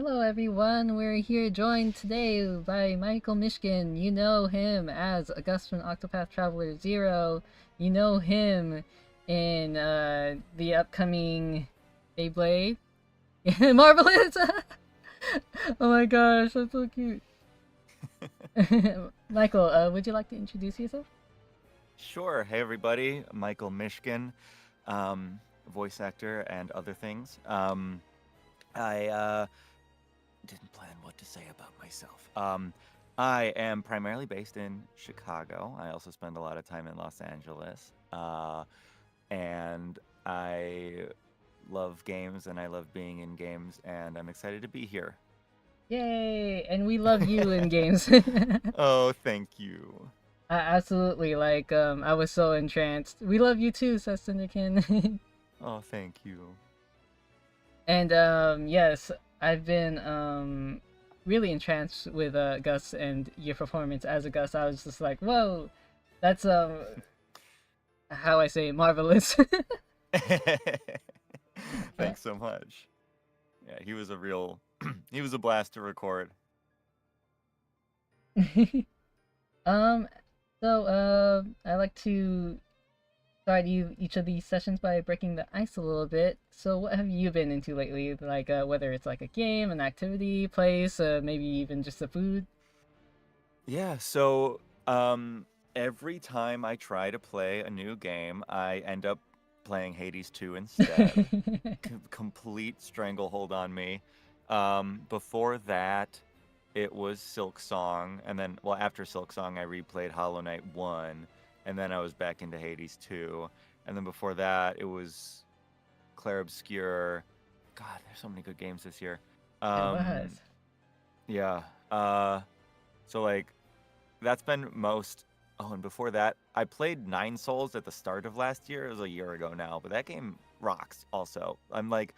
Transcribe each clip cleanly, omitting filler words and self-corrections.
Hello everyone, we're here joined today by Michael Mishkin. You know him as August from Octopath Traveler Zero. You know him in the upcoming Beyblade. Marvelous! Oh my gosh, that's so cute. Michael, would you like to introduce yourself? Sure. Hey, everybody. Michael Mishkin, voice actor and other things. I didn't plan what to say about myself. I am primarily based in Chicago. I also spend a lot of time in Los Angeles. And I love games and I love being in games, and I'm excited to be here. Yay! And we love you in games. Oh, thank you. Absolutely, I was so entranced. We love you too, Sestinderkin. Oh, thank you. And yes, I've been really entranced with Gus and your performance as a Gus. I was just like, whoa, that's how I say marvelous. Thanks so much. Yeah, he was a real he was a blast to record. um, I like to start each of these sessions by breaking the ice a little bit. So what have you been into lately? Like whether it's like a game, an activity, place, maybe even just a food. Yeah, so every time I try to play a new game, I end up playing Hades 2 instead. Complete stranglehold on me. Before that, it was Silk Song, and then well after Silk Song I replayed Hollow Knight 1, and then I was back into Hades 2. And then before that, it was Clair Obscur. God, there's so many good games this year. It Um, was. yeah. So like that's been most. Oh, and before that, I played Nine Souls at the start of last year. It was a year ago now, but that game rocks. Also, I've like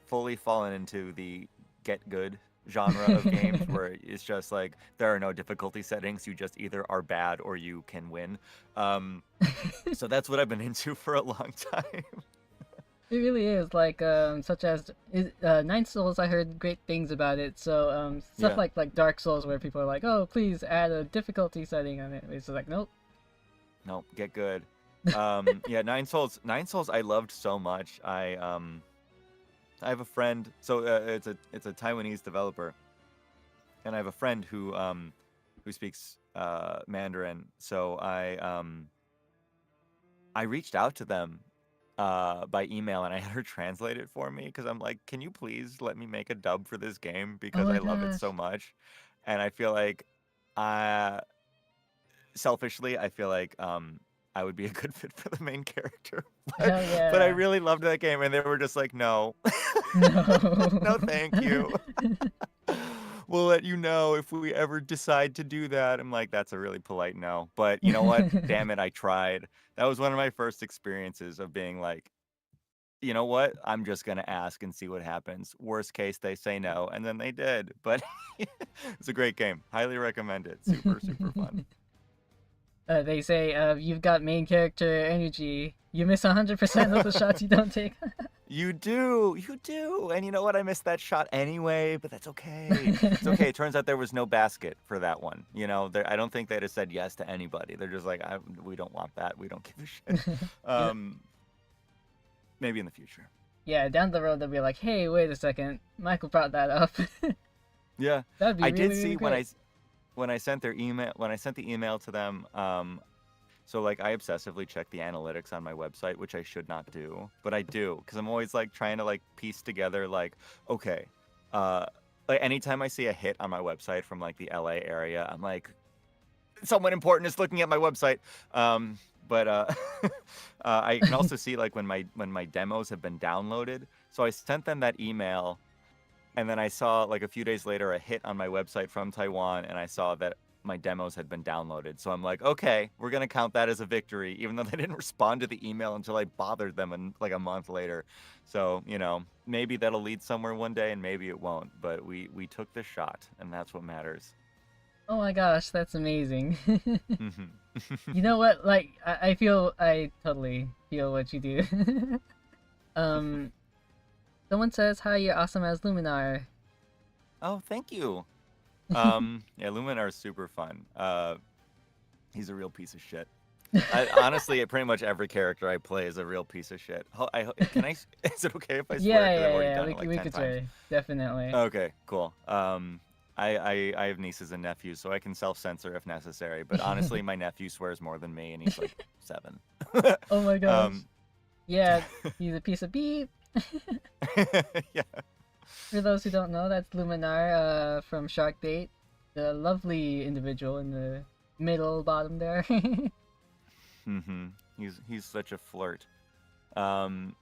fully fallen into the get good genre of games where it's just like there are no difficulty settings. You just either are bad or you can win. Um, so that's what I've been into for a long time. It really is like such as Nine Souls. I heard great things about it. So stuff Yeah. like Dark Souls, where people are like, "Oh, please add a difficulty setting on it." It's just like, nope. No, get good. Yeah, Nine Souls. Nine Souls. I loved so much. I have a friend. So it's a Taiwanese developer, and I have a friend who speaks Mandarin. So I reached out to them by email, and I had her translate it for me because I'm like, can you please let me make a dub for this game Oh because my I love it gosh. so much, and I feel like uh selfishly, I feel like I would be a good fit for the main character. but Hell but I yeah. really loved that game, and they were just like, no, no, No. thank you. We'll let you know if we ever decide to do that. I'm like, that's a really polite no. But you know what? Damn it, I tried. That was one of my first experiences of being like, you know what? I'm just gonna ask and see what happens. Worst case, they say no, and then they did. But it's a great game. Highly recommend it. Super, super fun. They say you've got main character energy. You miss 100% of the shots you don't take. You do. And you know what? I missed that shot anyway, but that's okay. It's okay. It turns out there was no basket for that one. You know, I don't think they'd have said yes to anybody. They're just like, we don't want that. We don't give a shit. Yeah, Um, maybe in the future. yeah, down the road they'll be like, "Hey, wait a second, Michael brought that up." Yeah, That'd be I did really, really see great. when I sent their email when I sent the email to them. So like I obsessively check the analytics on my website, which I should not do, but I do because I'm always like trying to like piece together like, okay, uh, like anytime I see a hit on my website from like the LA area, I'm like, someone important is looking at my website. But I can also see like when my demos have been downloaded. So I sent them that email, and then I saw like a few days later a hit on my website from Taiwan, and I saw that my demos had been downloaded. So I'm like, okay, we're gonna count that as a victory, even though they didn't respond to the email until I bothered them in like a month later. So you know, maybe that'll lead somewhere one day, and maybe it won't. But we took the shot, and that's what matters. Oh my gosh, that's amazing. Hmm. You know what? Like, I totally feel what you do. um, Someone says, "Hi, you're awesome as Luminar." Oh, thank you. Yeah, Luminar is super fun. He's a real piece of shit. Honestly, pretty much every character I play is a real piece of shit. Can I? Is it okay if I swear? Yeah, Because I've yeah, already yeah. done it like We 10 could times. say definitely. Okay, cool. I have nieces and nephews, so I can self-censor if necessary. But honestly, my nephew swears more than me, and he's like 7. Oh my gosh. um, Yeah, he's a piece of beep. yeah. For those who don't know, that's Luminar from Shark Bait, the lovely individual in the middle bottom there. Mm-hmm. He's such a flirt. Um,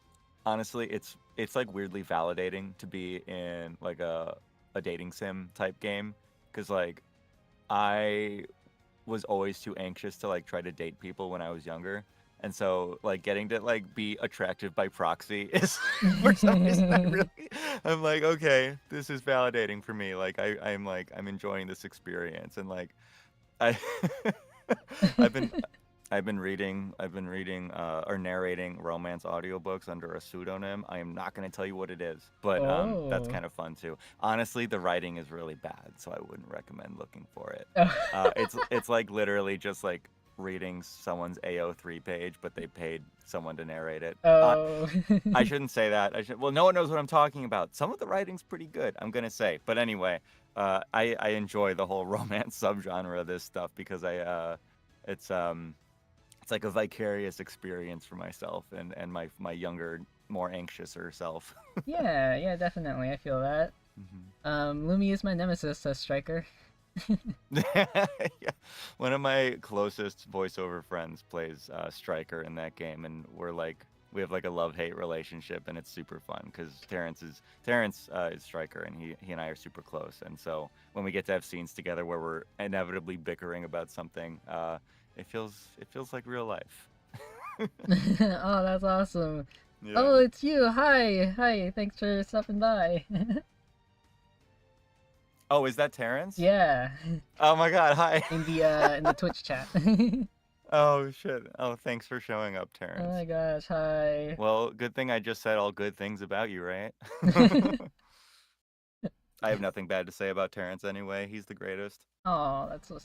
honestly, it's like weirdly validating to be in like a dating sim type game, because like I was always too anxious to like try to date people when I was younger. And so like getting to like be attractive by proxy is for some reason I'm like, okay, this is validating for me. Like I'm enjoying this experience. And like I I've been I've been reading or narrating romance audiobooks under a pseudonym. I am not going to tell you what it is, but that's Oh. kind of fun too. Honestly, the writing is really bad, so I wouldn't recommend looking for it. It's like literally just like reading someone's AO3 page, but they paid someone to narrate it. Oh. I shouldn't say that. Well, no one knows what I'm talking about. Some of the writing's pretty good, I'm gonna say. But anyway, I enjoy the whole romance subgenre of this stuff because it's it's like a vicarious experience for myself and my younger, more anxiouser self. Yeah, yeah, definitely. I feel that. Lumi is my nemesis as Striker. Yeah. One of my closest voiceover friends plays Striker in that game, and we have like a love-hate relationship, and it's super fun because Terrence is Striker, and he and I are super close, and so when we get to have scenes together where we're inevitably bickering about something, it feels like real life. Oh, that's awesome. Yeah. Oh, it's you. Hi. Hi. Thanks for stopping by. Oh, is that Terrence? Yeah. Oh my God, hi. In the Twitch chat. Oh shit. Oh, thanks for showing up, Oh Terrence. my gosh, hi. Well, good thing I just said all good things about you, right? I have nothing bad to say about Terrence anyway. He's the greatest. Oh, that's so.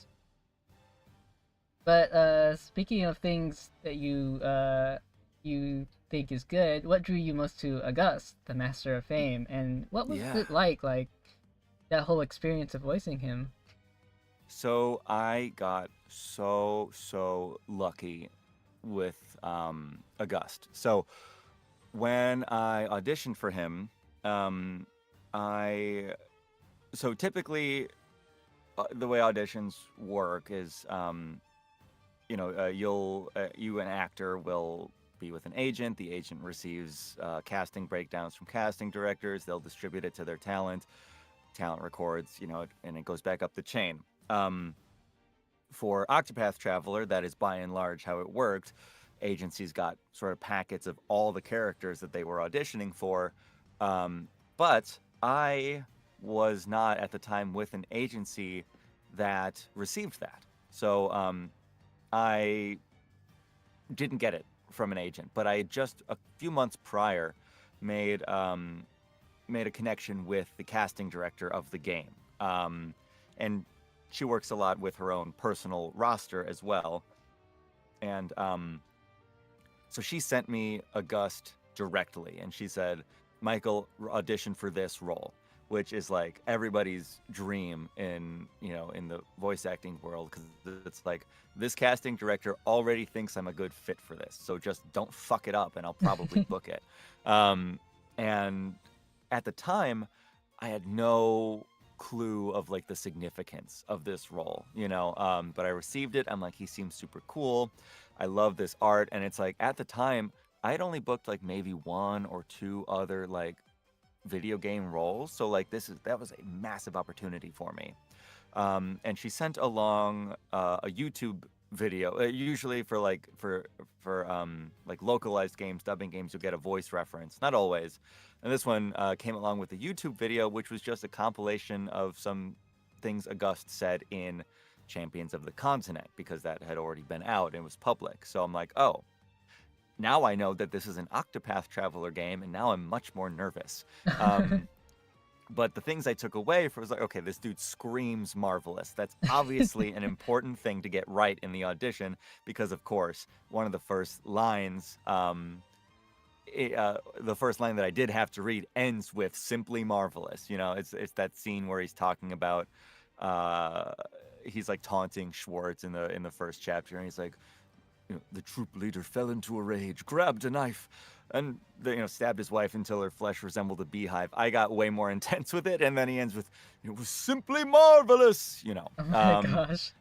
But speaking of things that you think is good, what drew you most to August, the Master of Fame, and what was Yeah. it like that whole experience of voicing him? So I got so lucky with August. So when I auditioned for him, I so typically the way auditions work is you an actor will be with an agent. The agent receives casting breakdowns from casting directors. They'll distribute it to their talent records, and it goes back up the chain. For Octopath Traveler, that is by and large how it worked. Agencies got sort of packets of all the characters that they were auditioning for, but I was not at the time with an agency that received that. So I didn't get it from an agent, but I had just a few months prior made a connection with the casting director of the game, and she works a lot with her own personal roster as well, and so she sent me August directly, and she said, "Michael, audition for this role." Which is like everybody's dream in the voice acting world, because it's like this casting director already thinks I'm a good fit for this, so just don't fuck it up, and I'll probably book it. And at the time, I had no clue of like the significance of this role, but I received it. I'm like, he seems super cool. I love this art, and it's like at the time I had only booked like maybe one or two other like video game roles, so like that was a massive opportunity for me. And she sent along a YouTube video. Usually for like localized games, dubbing games, you'll get a voice reference. Not always. And this one came along with a YouTube video, which was just a compilation of some things August said in Champions of the Continent, because that had already been out and was public. So I'm like, oh, now I know that this is an Octopath Traveler game, and now I'm much more nervous. But the things I took away from was like, okay, this dude screams marvelous. That's obviously an important thing to get right in the audition because, of course, one of the first lines, the first line that I did have to read ends with "simply marvelous." You know, it's that scene where he's talking about, uh, he's like taunting Schwartz in the first chapter, and he's like, you know, the troop leader fell into a rage, grabbed a knife, and stabbed his wife until her flesh resembled a beehive. I got way more intense with it, and then he ends with, "It was simply marvelous," you know. Oh my gosh.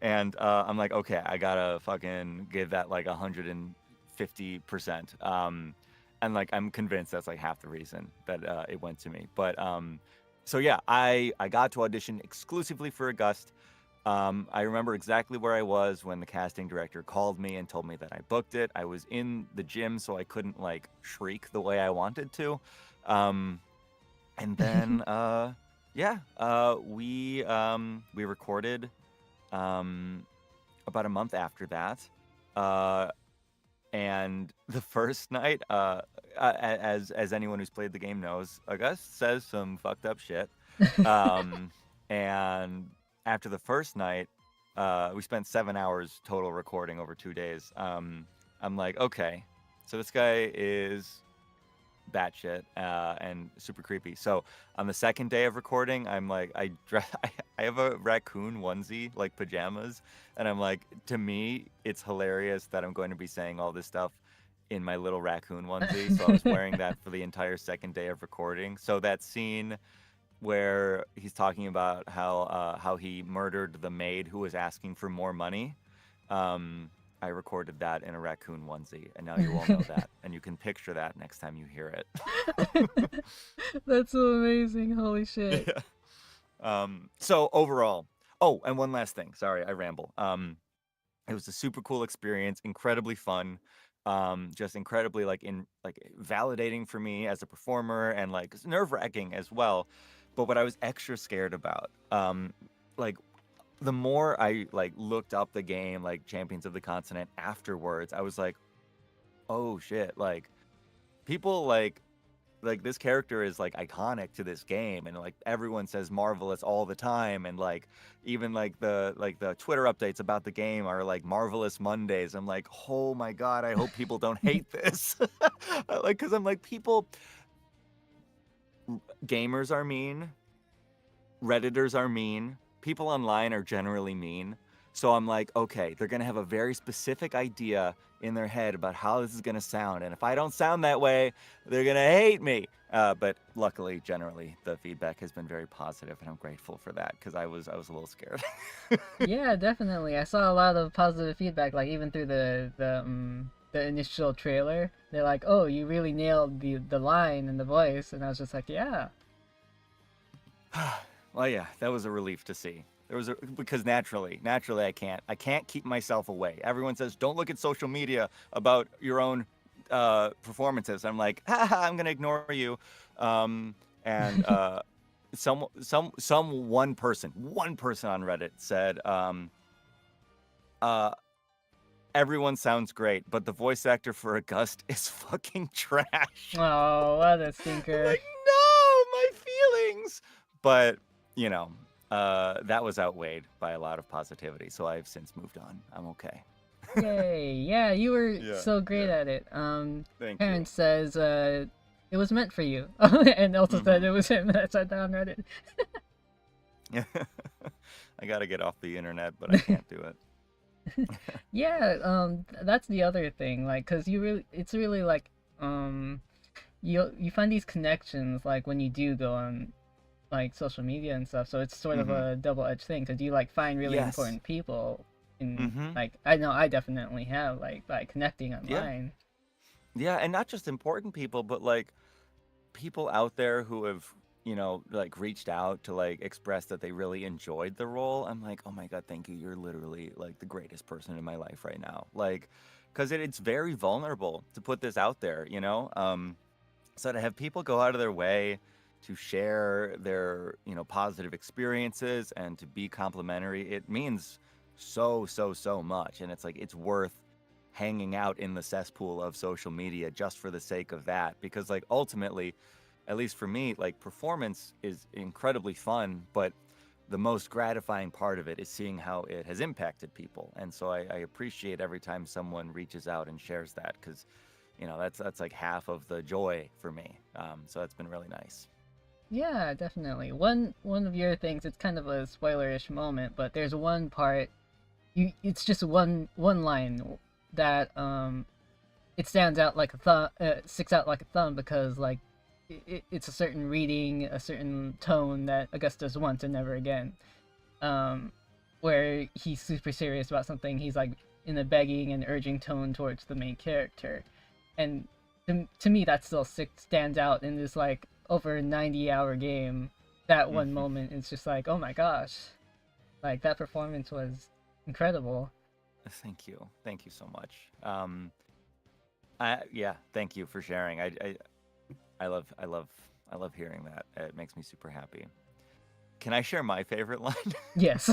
And I'm like, okay, I gotta fucking give that like 150%. And like I'm convinced that's like half the reason that it went to me. But so yeah, I got to audition exclusively for August. I remember exactly where I was when the casting director called me and told me that I booked it. I was in the gym, so I couldn't like shriek the way I wanted to. And then, we recorded about a month after that. And the first night, as anyone who's played the game knows, August says some fucked up shit. And after the first night, we spent 7 hours total recording over 2 days. I'm like, okay, so this guy is batshit and super creepy. So on the second day of recording, I'm like, I have a raccoon onesie, like pajamas, and I'm like, to me, it's hilarious that I'm going to be saying all this stuff in my little raccoon onesie. So I was wearing that for the entire second day of recording. So that scene where he's talking about how he murdered the maid who was asking for more money. I recorded that in a raccoon onesie, and now you all know that, and you can picture that next time you hear it. That's so amazing. Holy shit. Yeah. So overall, oh, and one last thing. Sorry, I ramble. It was a super cool experience, incredibly fun, just incredibly like validating for me as a performer, and like nerve-wracking as well. But what I was extra scared about, like the more I like looked up the game, like Champions of the Continent afterwards, I was like, oh shit, like people like this character is like iconic to this game, and like everyone says marvelous all the time, and like even like the Twitter updates about the game are like marvelous Mondays. I'm like, oh my god, I hope people don't hate this. Like, because I'm like, gamers are mean, Redditors are mean, people online are generally mean. So I'm like, okay, they're going to have a very specific idea in their head about how this is going to sound. And if I don't sound that way, they're going to hate me. But luckily, generally, the feedback has been very positive, and I'm grateful for that because I was a little scared. Yeah, definitely. I saw a lot of positive feedback, like even through the initial trailer. They're like, "Oh, you really nailed the line and the voice," and I was just like, "Yeah." Well, yeah, that was a relief to see. Because naturally I can't keep myself away. Everyone says don't look at social media about your own performances. I'm like, I'm gonna ignore you. And one person on Reddit said, everyone sounds great, but the voice actor for August is fucking trash. Oh, what a I'm stinker. like, no, my feelings. But that was outweighed by a lot of positivity, so I've since moved on. I'm okay. Yay. Yeah, you were Yeah, so great yeah. at it. Thank Karen you. says it was meant for you. And also said Mhm. it was him that said that on Reddit. I gotta get off the internet, but I can't do it. Yeah, that's the other thing, like, cause it's really like, you find these connections like when you do go on like social media and stuff. So it's sort of Hmm. a double-edged thing because you like find really Yes. important people in Hmm. like I know I definitely have like by connecting Yeah. online. Yeah, and not just important people, but like people out there who have, like reached out to like express that they really enjoyed the role. I'm like, oh my God, thank you. You're literally like the greatest person in my life right now. Like, because it's very vulnerable to put this out there, you know? So to have people go out of their way to share their, positive experiences and to be complimentary, it means so much. And it's like, it's worth hanging out in the cesspool of social media just for the sake of that. Because like ultimately, at least for me, like performance is incredibly fun, but the most gratifying part of it is seeing how it has impacted people. And so I appreciate every time someone reaches out and shares that, because that's like half of the joy for me. So that's been really nice. Yeah, definitely. One of your things, it's kind of a spoilerish moment, but there's one part, it's just one line that it stands out like a sticks out like a thumb, because like it's a certain reading, a certain tone that Augustus once and never again. Um, where he's super serious about something, he's like in a begging and urging tone towards the main character, and to me that still stands out in this like over 90-hour game. That one Mm-hmm. moment is just like, oh my gosh, like that performance was incredible. Thank you so much. Yeah, thank you for sharing. I love hearing that. It makes me super happy. Can I share my favorite line? Yes.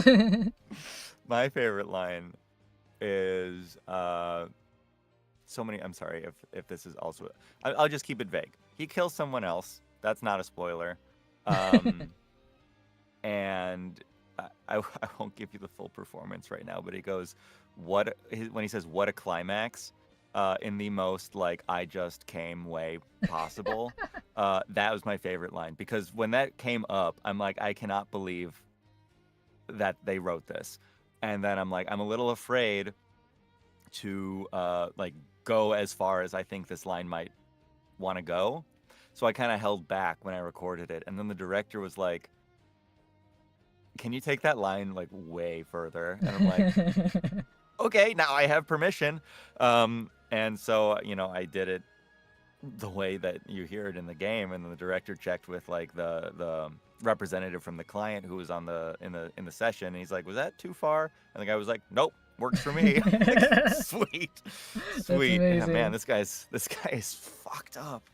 My favorite line is so many. I'm sorry if this is also. I'll just keep it vague. He kills someone else. That's not a spoiler. Um, and I won't give you the full performance right now, but he goes, when he says what a climax, in the most like I just came way possible. That was my favorite line, because when that came up, I'm like, I cannot believe that they wrote this. And then I'm like, I'm a little afraid to like go as far as I think this line might want to go. So I kind of held back when I recorded it. And then the director was like, can you take that line like way further? And I'm like, okay, now I have permission. And so, I did it the way that you hear it in the game, and then the director checked with like the representative from the client who was on in the session, and he's like, was that too far? And the guy was like, nope, works for me. Like, sweet. That's Sweet. Yeah, man, amazing. this guy is fucked up.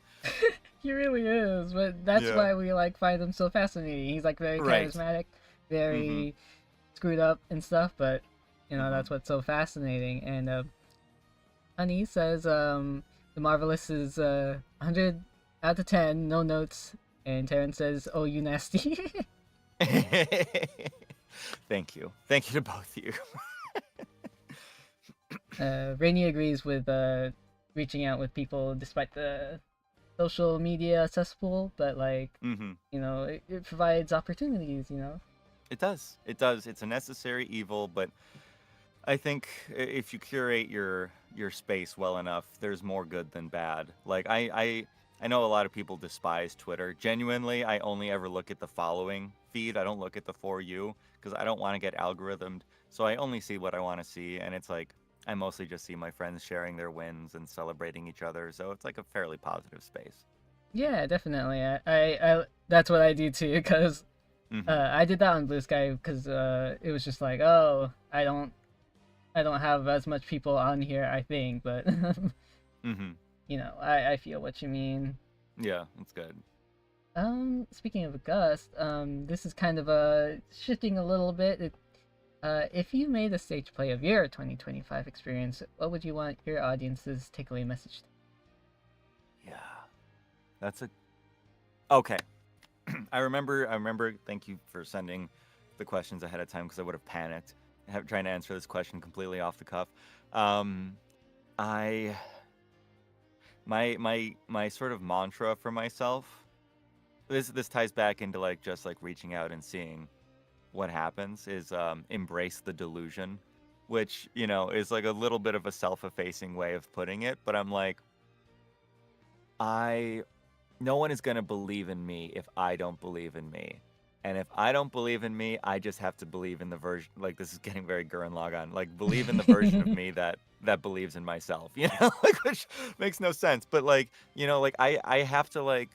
He really is, but that's Yeah. why we like find him so fascinating. He's like very Right. charismatic, Mm-hmm. very screwed up and stuff, but Mm-hmm. that's what's so fascinating. And Honey says the Marvelous is 100 out of 10, no notes. And Terrence says, "Oh, you nasty." Thank you. Thank you to both of you. Rainey agrees with reaching out with people despite the social media cesspool, but like Mm-hmm. it provides opportunities. It does. It does. It's a necessary evil, but I think if you curate your space well enough, there's more good than bad. Like I know a lot of people despise Twitter. Genuinely, I only ever look at the following feed. I don't look at the for you, because I don't want to get algorithmed. So I only see what I want to see, and it's like I mostly just see my friends sharing their wins and celebrating each other. So it's like a fairly positive space. Yeah, definitely. I that's what I do too, because Mhm. I did that on Blue Sky because it was just like, oh, I don't have as much people on here, I think, but Mhm. I feel what you mean. Yeah, that's good. Speaking of Gust, this is kind of shifting a little bit. If you made a stage play of your 2025 experience, what would you want your audience's takeaway message to Yeah. That's a okay. I remember. Thank you for sending the questions ahead of time, because I would have panicked trying to answer this question completely off the cuff. Um, I my sort of mantra for myself. This ties back into like just like reaching out and seeing what happens, is embrace the delusion, which is like a little bit of a self-effacing way of putting it, but I'm like, I no one is going to believe in me if I don't believe in me. And if I don't believe in me, I just have to believe in the version, like this is getting very Gurren Lagann, like believe in the version of me? me that believes in myself, like, which makes no sense. But like, like I have to like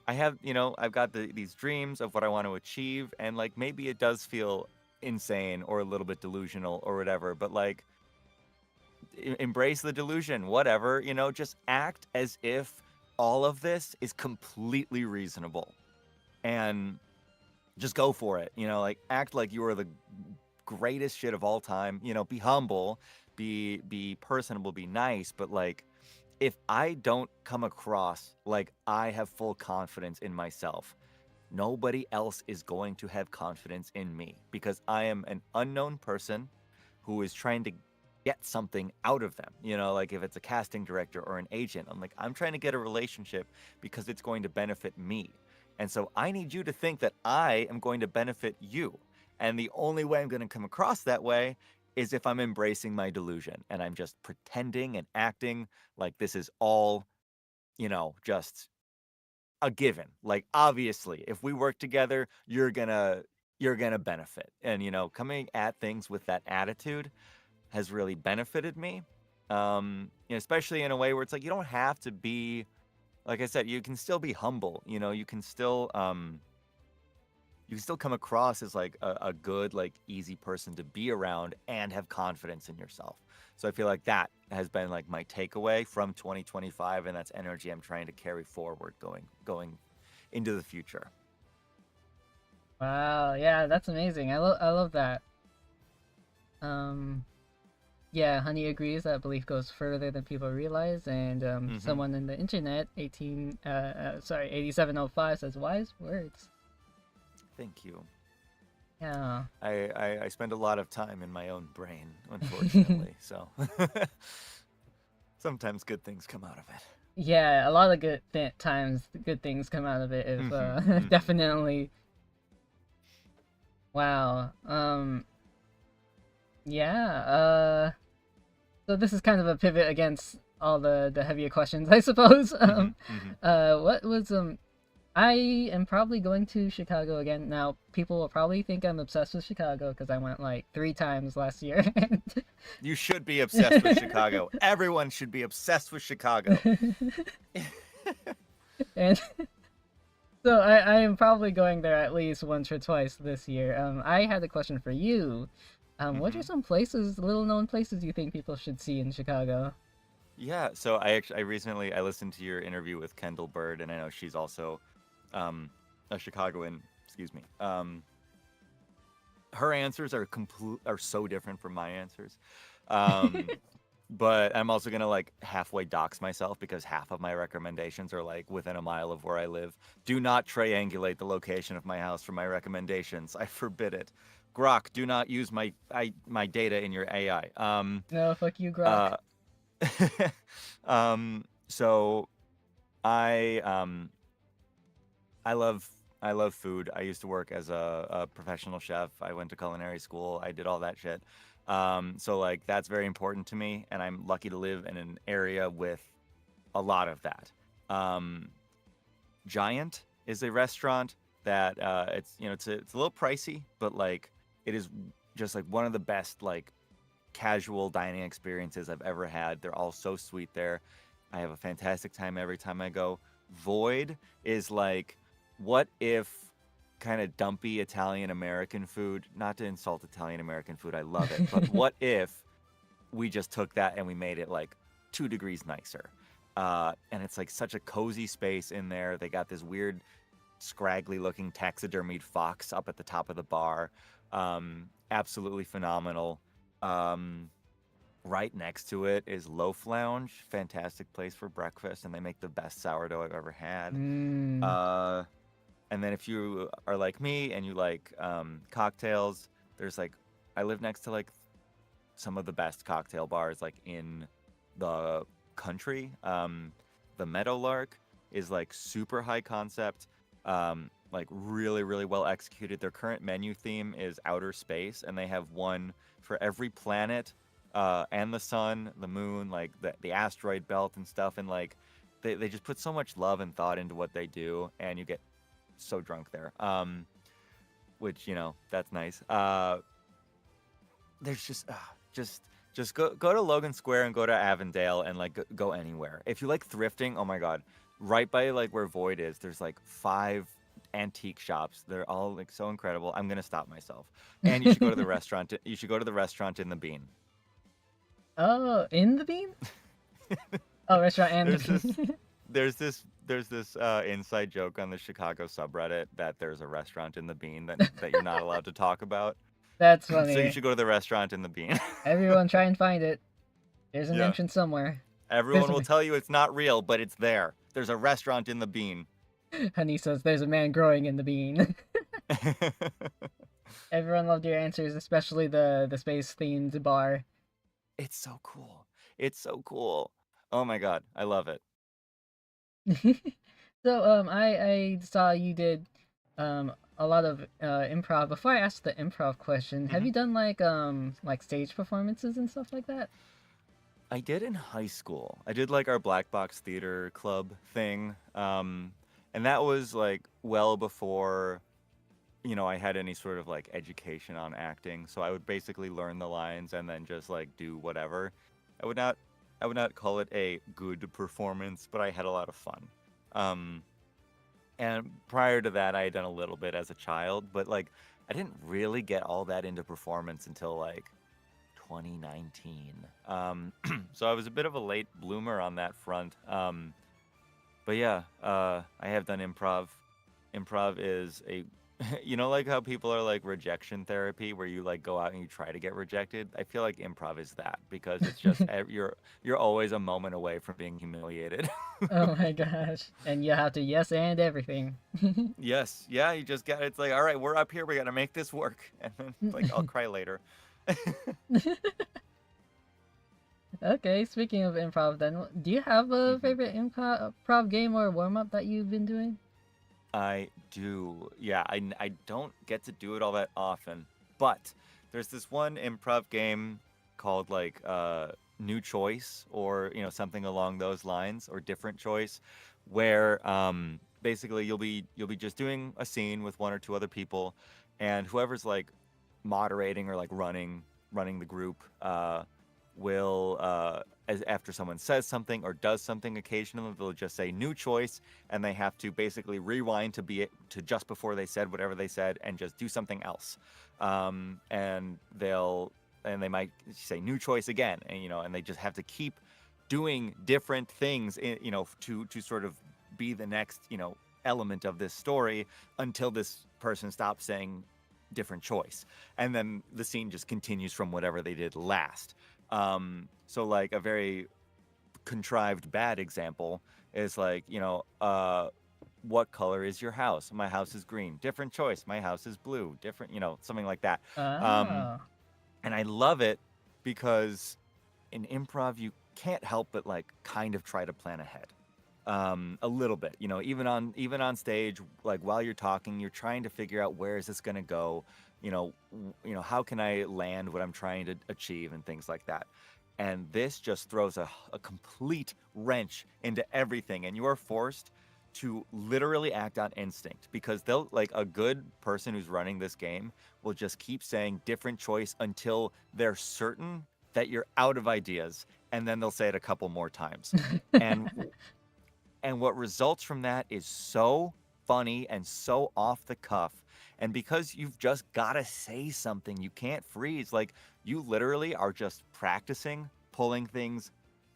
I have, I've got these dreams of what I want to achieve, and like maybe it does feel insane or a little bit delusional or whatever, but like embrace the delusion, whatever, just act as if all of this is completely reasonable, and just go for it, like act like you are the greatest shit of all time, be humble, be personable, be nice, but like if I don't come across like I have full confidence in myself, nobody else is going to have confidence in me because I am an unknown person who is trying to get something out of them. You know, like if it's a casting director or an agent, I'm like, I'm trying to get a relationship because it's going to benefit me. And so I need you to think that I am going to benefit you. And the only way I'm going to come across that way is if I'm embracing my delusion and I'm just pretending and acting like this is all, just a given. Like obviously, if we work together, you're gonna benefit. And coming at things with that attitude has really benefited me. Especially in a way where it's like you don't have to be, like I said, you can still be humble. You can still come across as like a good, like easy person to be around and have confidence in yourself. So I feel like that has been like my takeaway from 2025, and that's energy I'm trying to carry forward going into the future. Wow, yeah, that's amazing. I love that. Um, yeah, Honey agrees that belief goes further than people realize, and Hmm. someone in the internet, 8705 says wise words. Thank you. Yeah. I spend a lot of time in my own brain, unfortunately. So sometimes good things come out of it. Yeah, a lot of times good things come out of it if Hmm. Hmm. definitely. Wow. Yeah, so this is kind of a pivot against all the heavier questions, I suppose. Hmm. Hmm. What was I am probably going to Chicago again. Now, people will probably think I'm obsessed with Chicago because I went like 3 times last year. You should be obsessed with Chicago. Everyone should be obsessed with Chicago. And so I am probably going there at least once or twice this year. I had a question for you. What are Hmm. some places, little known places you think people should see in Chicago? Yeah, so I recently I listened to your interview with Kendall Bird, and I know she's also um, a Chicagoan. Excuse me. Her answers are so different from my answers. Um, but I'm also gonna like halfway dox myself because half of my recommendations are like within a mile of where I live. Do not triangulate the location of my house for my recommendations. I forbid it. Grok, do not use my data in your AI. No, fuck you, Grok. Uh, so I love I love food. I used to work as a professional chef. I went to culinary school. I did all that shit. So like that's very important to me, and I'm lucky to live in an area with a lot of that. Um, Giant is a restaurant that it's a little pricey, but like it is just like one of the best like casual dining experiences I've ever had. They're all so sweet there. I have a fantastic time every time I go. Void is like, what if kind of dumpy Italian American food, not to insult Italian American food, I love it, but what if we just took that and we made it like 2 degrees nicer? And it's like such a cozy space in there. They got this weird, scraggly looking taxidermied fox up at the top of the bar. Absolutely phenomenal. Um, right next to it is Loaf Lounge, fantastic place for breakfast, and they make the best sourdough I've ever had. Mm. Uh, and then if you are like me and you like cocktails, there's like I live next to like some of the best cocktail bars like in the country. The Meadowlark is like super high concept, like really really well executed. Their current menu theme is outer space, and they have one for every planet, and the sun, the moon, like the asteroid belt and stuff, and like they just put so much love and thought into what they do, and you get so drunk there. Which that's nice. There's just go to Logan Square and go to Avondale and like go anywhere. If you like thrifting, oh my god, right by like where Void is, there's like 5 antique shops. They're all like so incredible. I'm gonna stop myself. And you should go to the restaurant. You should go to the restaurant in the Bean. Oh, in the bean? Oh, restaurant and the There's this bean. there's this inside joke on the Chicago subreddit that there's a restaurant in the Bean that you're not allowed to talk about. That's So you funny. should go to the restaurant in the Bean. Everyone try and find it. There's an Yeah. entrance somewhere. There's Everyone a will tell you it's not real, but it's there. There's a restaurant in the bean. Honey says there's a man growing in the bean. Everyone loved your answers, especially the space themed bar. It's so cool. It's so cool. Oh my god, I love it. So I saw you did a lot of improv. Before I ask the improv question, have hmm you done like stage performances and stuff like that? I did in high school. I did like our black box theater club thing. And that was like well before, I had any sort of like education on acting. So I would basically learn the lines and then just like do whatever. I would not I would not call it a good performance, but I had a lot of fun. Um, and prior to that, I had done a little bit as a child, but like I didn't really get all that into performance until like 2019. So I was a bit of a late bloomer on that front. But yeah, I have done improv. Improv is a, like how people are like rejection therapy, where you like go out and you try to get rejected. I feel like improv is that because it's just you're always a moment away from being humiliated. Oh my gosh. And you have to yes and everything. Yes, yeah, you just got it's like, all right, we're up here, we got to make this work, and then like I'll cry later. Okay, speaking of improv then, do you have a hmm favorite improv game or warm up that you've been doing? I do. Yeah, I don't get to do it all that often, but there's this one improv game called like New Choice, or something along those lines, or Different Choice, where basically you'll be just doing a scene with one or two other people, and whoever's like moderating or like running the group will as after someone says something or does something, occasionally they'll just say new choice, and they have to basically rewind to just before they said whatever they said and just do something else. And they might say new choice again, and they just have to keep doing different things to sort of be the next element of this story until this person stops saying different choice, and then the scene just continues from whatever they did last. So like a very contrived bad example is like, what color is your house? My house is green. Different choice. My house is blue. Different, something like that. Um, Oh. and I love it because in improv you can't help but like kind of try to plan ahead. A little bit, even on stage, like while you're talking, you're trying to figure out where is this going to go, how can I land what I'm trying to achieve and things like that. And this just throws a complete wrench into everything, and you are forced to literally act on instinct, because they'll like a good person who's running this game will just keep saying different choice until they're certain that you're out of ideas, and then they'll say it a couple more times. And and what results from that is so funny and so off the cuff. And because you've just got to say something, you can't freeze. Like, you literally are just practicing pulling things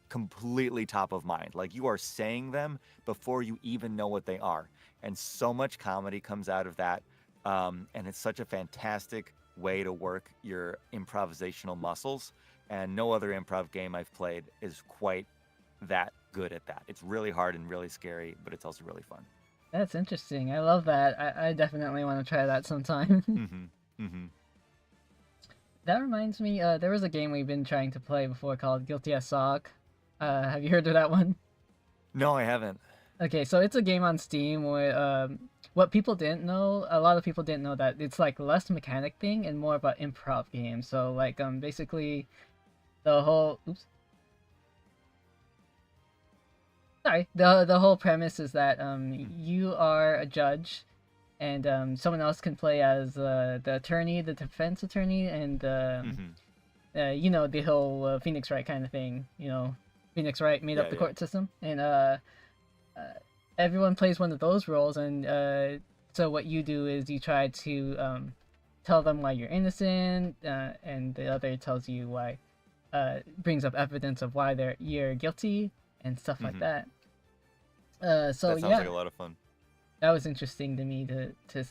completely top of mind. Like, you are saying them before you even know what they are. And so much comedy comes out of that. And it's such a fantastic way to work your improvisational muscles. And no other improv game I've played is quite that good at that. It's really hard and really scary, but it's also really fun. That's interesting. I love that. I definitely want to try that sometime. Mm-hmm. Mm-hmm. That reminds me, there was a game we've been trying to play before called Guilty as Sock. Have you heard of that one? No, I haven't. Okay, so it's a game on Steam where what people didn't know, a lot of people didn't know that it's like less mechanic thing and more about improv game. So like basically the whole oops. Sorry. The whole premise is that you are a judge, and someone else can play as the attorney, the defense attorney, and Mm-hmm. the whole Phoenix Wright kind of thing. Phoenix Wright made up Yeah, the yeah. court system, and everyone plays one of those roles, and so what you do is you try to tell them why you're innocent, and the other tells you why, brings up evidence of why you're guilty and stuff like Mm-hmm. that. So That sounds like yeah, a lot of fun. that was interesting to me to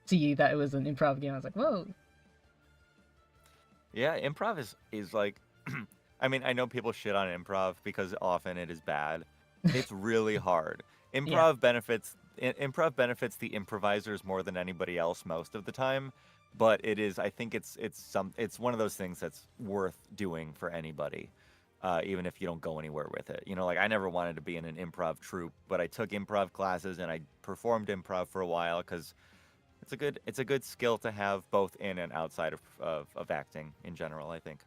see that it was an improv game. I was like, whoa. Yeah, improv is like I mean, I know people shit on improv because often it is bad. It's really hard. Yeah. Improv benefits the improvisers more than anybody else most of the time, but it is I think it's one of those things that's worth doing for anybody. Even if you don't go anywhere with it. You know, like I never wanted to be in an improv troupe, but I took improv classes and I performed improv for a while because it's a good skill to have both in and outside of acting in general, I think.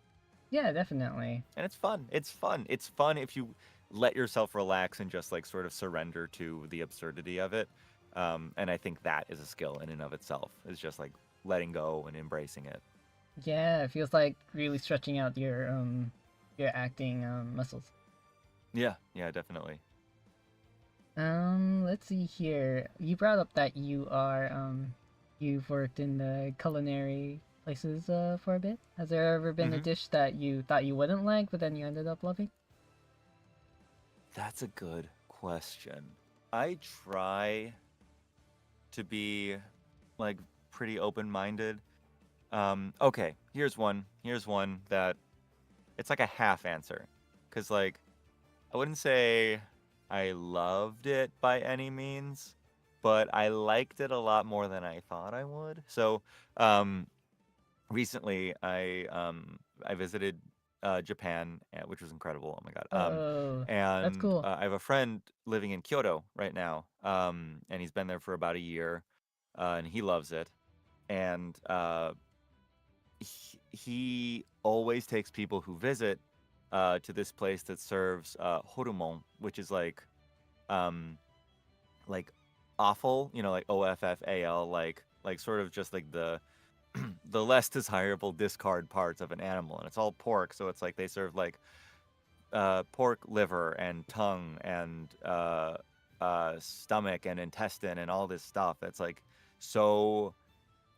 Yeah, definitely. And it's fun. It's fun. It's fun if you let yourself relax and just like sort of surrender to the absurdity of it. And I think that is a skill in and of itself. Is just like letting go and embracing it. Yeah, it feels like really stretching out your acting muscles. Yeah, yeah, definitely. Let's see here. You brought up that you've worked in the culinary places for a bit. Has there ever been a Hmm. dish that you thought you wouldn't like, but then you ended up loving? That's a good question. I try to be like pretty open-minded. Okay, here's one. Here's one that it's like a half answer. Cause like I wouldn't say I loved it by any means, but I liked it a lot more than I thought I would. So, um, recently I visited Japan, which was incredible. Oh my God. Oh, that's And cool. I have a friend living in Kyoto right now, and he's been there for about a year, and he loves it. And he always takes people who visit to this place that serves horumon, which is um, like offal, you know, like OFFAL, like sort of just like the the less desirable discard parts of an animal, and it's all pork. So it's like they serve like pork liver and tongue and stomach and intestine and all this stuff. That's like so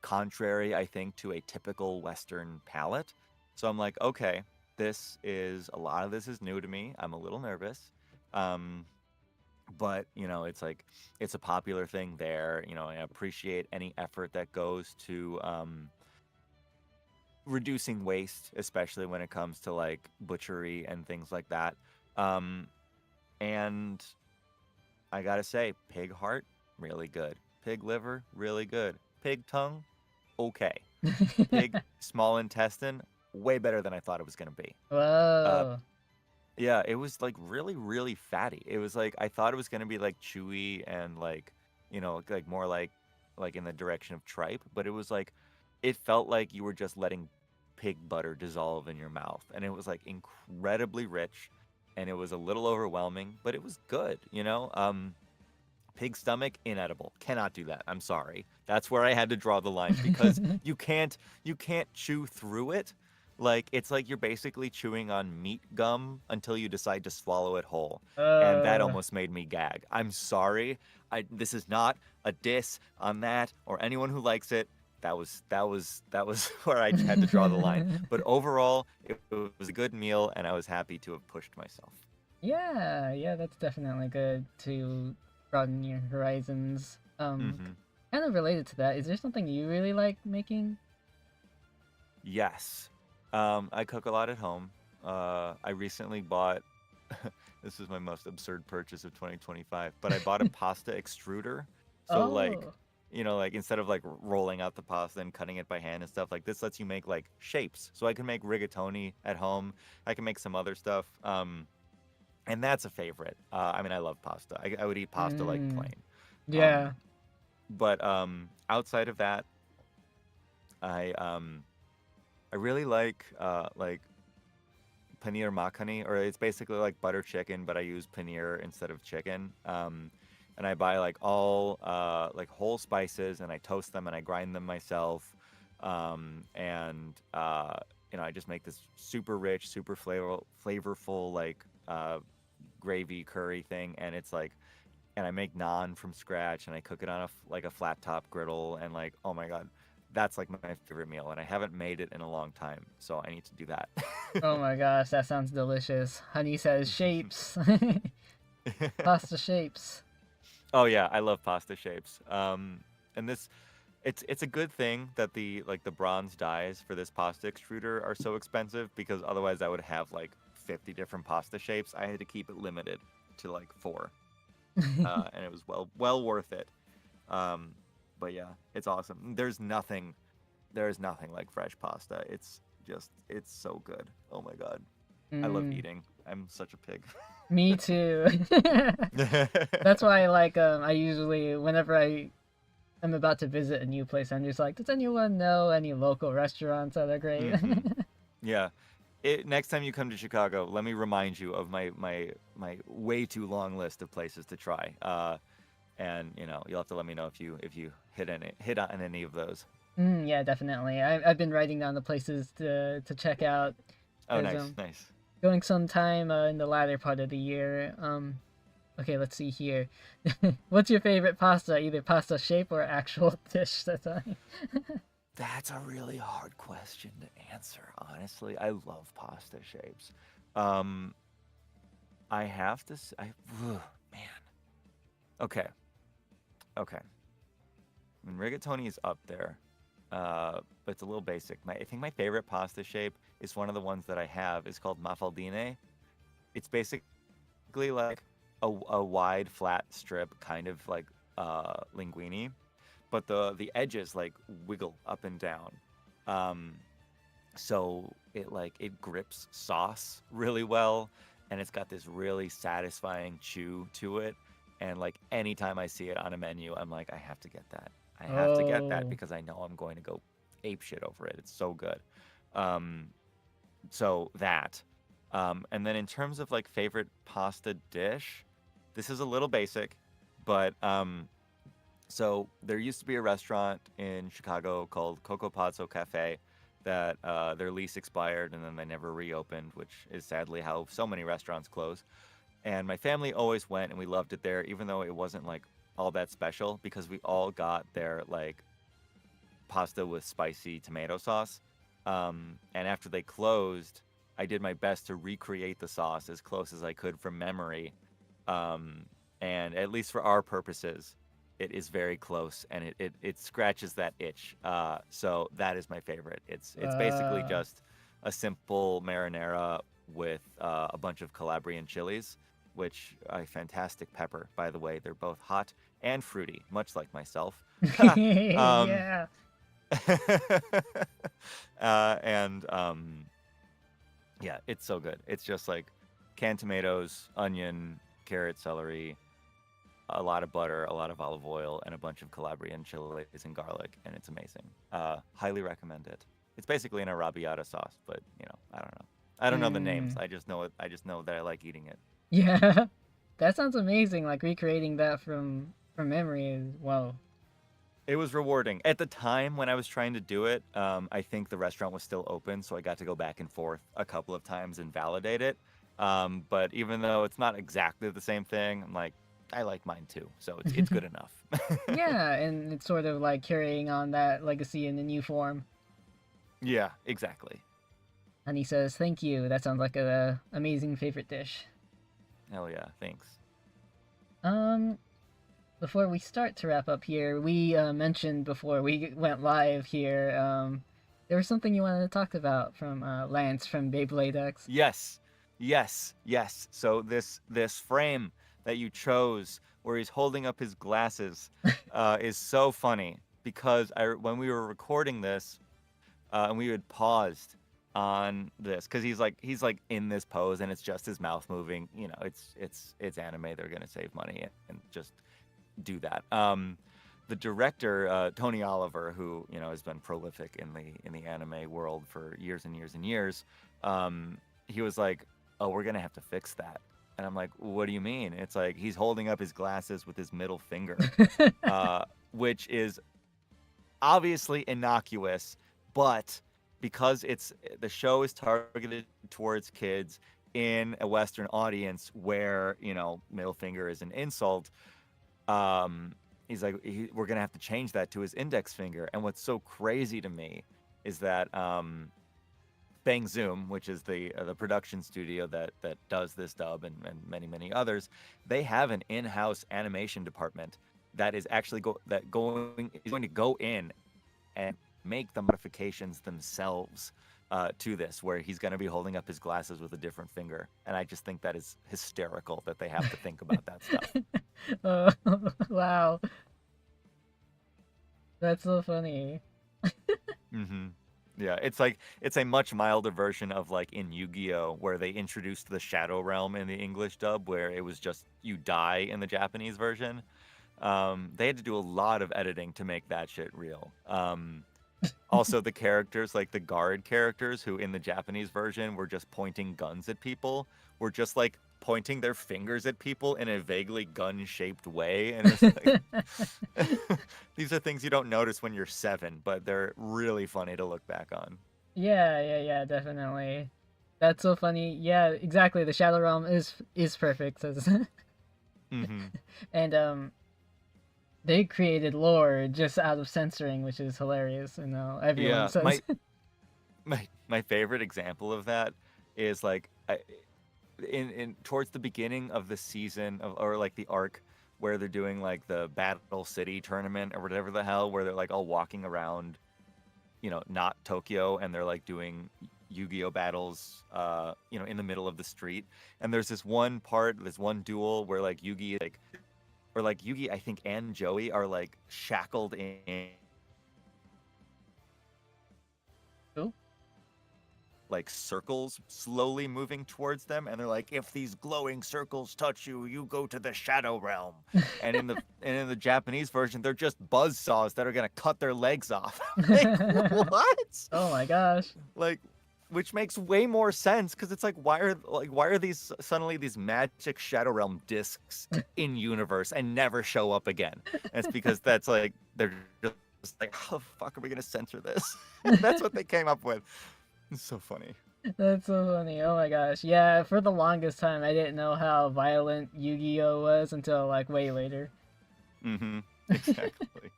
contrary, I think, to a typical Western palate. So I'm like, okay, a lot of this is new to me. I'm a little nervous. Um, but, you know, it's like, it's a popular thing there. You know, I appreciate any effort that goes to reducing waste, especially when it comes to like butchery and things like that. Um, and I gotta say, pig heart, really good. Pig liver, really good. Pig tongue, okay. Pig small intestine, way better than I thought it was gonna be. Uh, Whoa. yeah, it was like really, really fatty. It was like I thought it was gonna be like chewy and like, you know, like more like in the direction of tripe, but it was like it felt like you were just letting pig butter dissolve in your mouth, and it was like incredibly rich, and it was a little overwhelming, but it was good, you know. Pig stomach, inedible. Cannot do that. I'm sorry. That's where I had to draw the line because you can't chew through it. Like it's like you're basically chewing on meat gum until you decide to swallow it whole. And that Oh. almost made me gag. I'm sorry. This is not a diss on that or anyone who likes it. That was where I had to draw the line. But overall, it was a good meal and I was happy to have pushed myself. Yeah, yeah, that's definitely good to broaden your horizons. Mhm. Kind of related to that, is there something you really like making? Yes. I cook a lot at home. I recently bought, this is my most absurd purchase of 2025, but I bought a pasta extruder. So like, Oh. you know, like instead of like rolling out the pasta and cutting it by hand and stuff, like this lets you make like shapes. So I can make rigatoni at home. I can make some other stuff. And that's a favorite. I mean, I love pasta. I would eat pasta like Mm. plain. Yeah. Um, but outside of that, I um, I really like paneer makhani, or it's basically like butter chicken, but I use paneer instead of chicken. And I buy like all like whole spices, and I toast them and I grind them myself. And you know, I just make this super rich, super flavorful like gravy curry thing, and it's like, and I make naan from scratch, and I cook it on like a flat top griddle, and like, oh my god, that's like my favorite meal, and I haven't made it in a long time, so I need to do that. Oh my gosh, that sounds delicious. Honey says shapes. Pasta shapes. Oh yeah, I love pasta shapes. And this, it's a good thing that the bronze dies for this pasta extruder are so expensive because otherwise I would have like 50 different pasta shapes, I had to keep it limited to like 4, and it was well worth it. Um, but yeah, it's awesome. There's nothing like fresh pasta. It's so good. Oh my god, I love Mm, eating. I'm such a pig. me too. That's why I usually whenever I am about to visit a new place, I'm just like, does anyone know any local restaurants that are great? hmm Yeah. Next time you come to Chicago, let me remind you of my way too long list of places to try. And you'll have to let me know if you hit on any of those. Yeah, definitely. I've been writing down the places to check out Oh, because nice, nice. going sometime in the latter part of the year. Okay, let's see here. What's your favorite pasta? Either pasta shape or actual dish. That's on. That's a really hard question to answer, honestly. I love pasta shapes. Um, I have to. Ugh, man. Okay, okay. I mean, rigatoni is up there, but it's a little basic. I think my favorite pasta shape is one of the ones that I have. It's called mafaldine. It's basically like a wide, flat strip, kind of like linguine, but the edges like wiggle up and down. Um, so it grips sauce really well, and it's got this really satisfying chew to it. And like anytime I see it on a menu, I'm like, I have to get that. I have to get that Oh, because I know I'm going to go ape shit over it. It's so good. Um, so that. And then in terms of like favorite pasta dish, this is a little basic, but so there used to be a restaurant in Chicago called Coco Pazzo Cafe that their lease expired and then they never reopened, which is sadly how so many restaurants close. And my family always went and we loved it there, even though it wasn't like all that special because we all got their like pasta with spicy tomato sauce. And after they closed, I did my best to recreate the sauce as close as I could from memory. Um, and at least for our purposes, it is very close and it scratches that itch. So that is my favorite. It's basically uh, just a simple marinara with a bunch of Calabrian chilies, which a fantastic pepper, by the way. They're both hot and fruity, much like myself. um, yeah. and yeah, it's so good. It's just like canned tomatoes, onion, carrot, celery, a lot of butter, a lot of olive oil, and a bunch of Calabrian chilies and garlic, and it's amazing. Highly recommend it. It's basically an arrabbiata sauce, but I don't know. I don't know the names. Mm, I just know it. I just know that I like eating it. yeah. That sounds amazing. Like recreating that from memory is wow. It was rewarding at the time when I was trying to do it. I think the restaurant was still open, so I got to go back and forth a couple of times and validate it. But even though it's not exactly the same thing, I'm like, I like mine too, so it's good enough. Yeah, and it's sort of like carrying on that legacy in a new form. Yeah, exactly. And he says, "Thank you. That sounds like a amazing favorite dish." Hell yeah, thanks. Um, Before we start to wrap up here, we mentioned before we went live here. There was something you wanted to talk about from Lance from Beyblade X. Yes, yes, yes. So this frame that you chose, where he's holding up his glasses, is so funny because when we were recording this, and we had paused on this because he's like in this pose and it's just his mouth moving. It's anime. They're gonna save money and just do that. The director Tony Oliver, who has been prolific in the anime world for years and years and years, he was like, "Oh, we're gonna have to fix that." And I'm like, "What do you mean?" It's like he's holding up his glasses with his middle finger, which is obviously innocuous, but because the show is targeted towards kids in a Western audience where middle finger is an insult, he's like, we're gonna have to change that to his index finger. And what's so crazy to me is that Bang Zoom, which is the production studio that does this dub and many others, they have an in-house animation department that is actually going to go in and make the modifications themselves to this, where he's going to be holding up his glasses with a different finger, and I just think that is hysterical that they have to think about that stuff. Oh, wow. That's so funny. Mm-hmm. Yeah, it's a much milder version of like in Yu-Gi-Oh, where they introduced the Shadow Realm in the English dub, where it was just you die in the Japanese version. They had to do a lot of editing to make that shit real. Also, the characters, like the guard characters, who in the Japanese version were just pointing guns at people, were just like pointing their fingers at people in a vaguely gun-shaped way, and it's like these are things you don't notice when you're 7, but they're really funny to look back on. Yeah, definitely. That's so funny. Yeah, exactly. The Shadow Realm is perfect. Mm-hmm. And they created lore just out of censoring, which is hilarious. You know, everyone Yeah, says. my favorite example of that is like in towards the beginning of the season of, or like the arc where they're doing like the Battle City tournament or whatever the hell, where they're like all walking around, not Tokyo, and they're like doing Yu-Gi-Oh battles, in the middle of the street. And there's this one duel where like Yugi, I think, and Joey are like shackled in Oh. like circles slowly moving towards them, and they're like, if these glowing circles touch you, you go to the Shadow Realm. And in the Japanese version, they're just buzz saws that are gonna cut their legs off. Like, what? Oh my gosh. Like, which makes way more sense, because it's like, why are these suddenly these magic Shadow Realm discs in universe and never show up again? And it's because that's like they're just like, how the fuck are we gonna censor this? That's what they came up with. It's so funny. That's so funny. Oh my gosh. Yeah, for the longest time, I didn't know how violent Yu-Gi-Oh was until like way later. Mm-hmm. Exactly.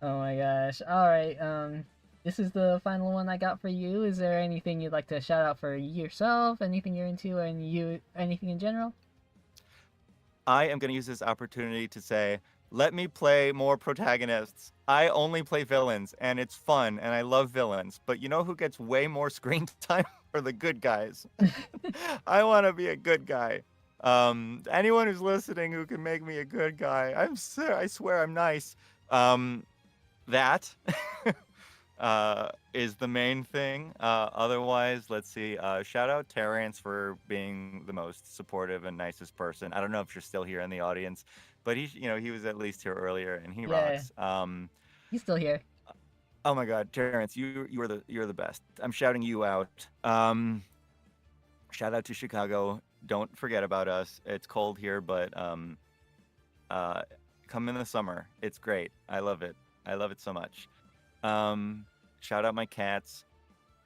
Oh my gosh. All right. This is the final one I got for you. Is there anything you'd like to shout out for yourself? Anything you're into, and anything in general? I am going to use this opportunity to say, let me play more protagonists. I only play villains, and it's fun, and I love villains. But you know who gets way more screen time? Are the good guys. I want to be a good guy. Anyone who's listening who can make me a good guy, I swear I'm nice. That is the main thing. Otherwise, let's see. Shout out Terrence for being the most supportive and nicest person. I don't know if you're still here in the audience, but he was at least here earlier, and he Yeah, rocks. he's still here. Oh my God, Terrence, you're the best. I'm shouting you out. Shout out to Chicago. Don't forget about us. It's cold here, but come in the summer. It's great. I love it. I love it so much. Shout out my cats.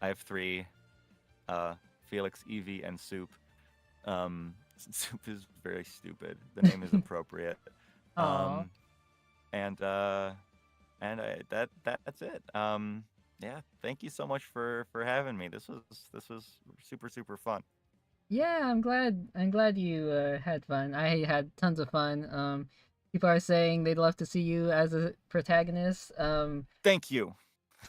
I have 3. Felix, Evie, and Soup. Soup is very stupid. The name is appropriate. Aww. That's it. Yeah, thank you so much for having me. This was super super fun. Yeah, I'm glad you had fun. I had tons of fun. People are saying they'd love to see you as a protagonist. Thank you.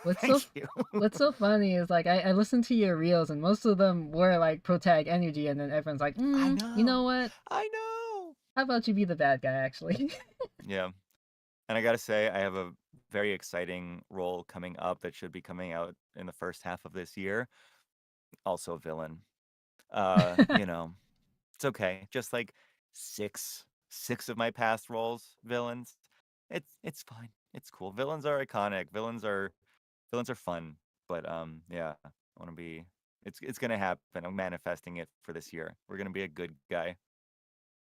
What's so Thank you. what's so funny is like I listened to your reels, and most of them were like protag energy, and then everyone's like, I you know know. what? I know. How about you be the bad guy, actually? Yeah. And I gotta say, I have a very exciting role coming up that should be coming out in the first half of this year. Also a villain. It's okay. Just like six of my past roles, villains. It's fine. It's cool. Villains are iconic. Villains are fun. But yeah, I want to be. It's gonna happen. I'm manifesting it for this year. We're gonna be a good guy.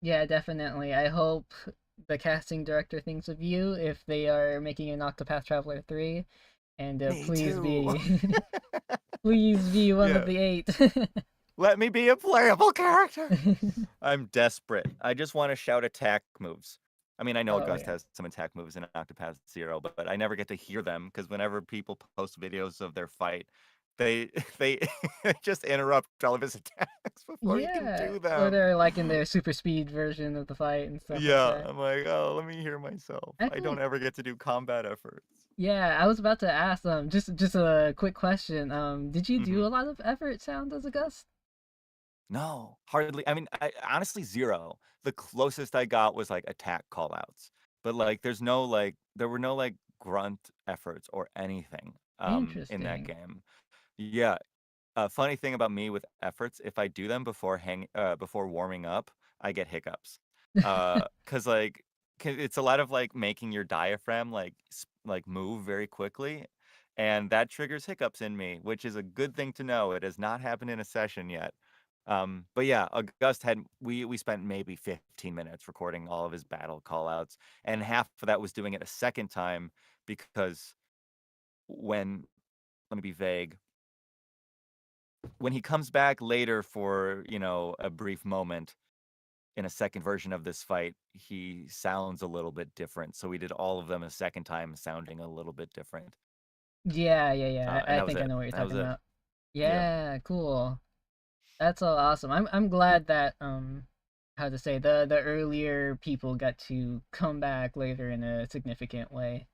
Yeah, definitely. I hope the casting director thinks of you if they are making an Octopath Traveler 3, and Me too. please be one of Yeah. the 8. Let me be a playable character. I'm desperate. I just want to shout attack moves. I mean, I know Oh August yeah. has some attack moves in Octopath Zero, but I never get to hear them because whenever people post videos of their fight, they they just interrupt all of his attacks before he can Yeah, do or them. they're like in their super speed version of the fight and stuff like Yeah, that. I'm like, oh, let me hear myself. I I don't think ever get to do combat efforts. Yeah, I was about to ask just a quick question. Did you do Hmm. a lot of effort sound as a gust? No, hardly. I mean, I honestly 0. The closest I got was like attack callouts, but like there were no like grunt efforts or anything in that Interesting. game. Yeah, a funny thing about me with efforts, if I do them before warming up, I get hiccups. 'Cause like 'cause it's a lot of like making your diaphragm like move very quickly, and that triggers hiccups in me, which is a good thing to know. It has not happened in a session yet. But yeah, August had we spent maybe 15 minutes recording all of his battle callouts, and half of that was doing it a second time because when let me be vague when he comes back later for, a brief moment in a second version of this fight, he sounds a little bit different. So we did all of them a second time sounding a little bit different. Yeah, yeah, yeah. And I that was think I it. know what you're That was talking it. about. Yeah. Yeah, cool. That's so awesome. I'm glad that how to say the earlier people got to come back later in a significant way.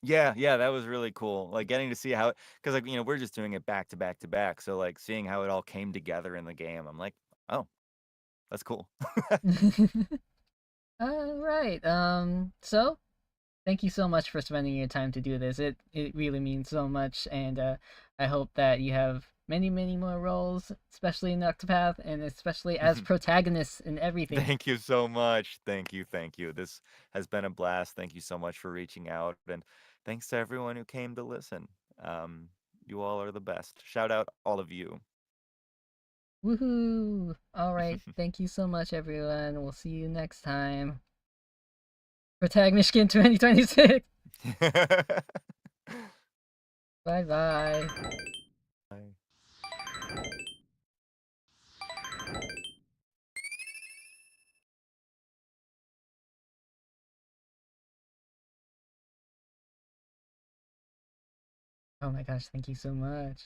Yeah, yeah, that was really cool. Like getting to see how, because like, we're just doing it back to back to back. So like seeing how it all came together in the game, I'm like, oh, that's cool. All right. So thank you so much for spending your time to do this. It really means so much, and I hope that you have many many more roles, especially in Octopath, and especially as protagonists in everything. Thank you so much. Thank you. Thank you. This has been a blast. Thank you so much for reaching out. And thanks to everyone who came to listen. Um, you all are the best. Shout out all of you. Woohoo! All right. Thank you so much, everyone. We'll see you next time. Protag Michigan 2026. Bye bye. Bye. Oh my gosh, thank you so much.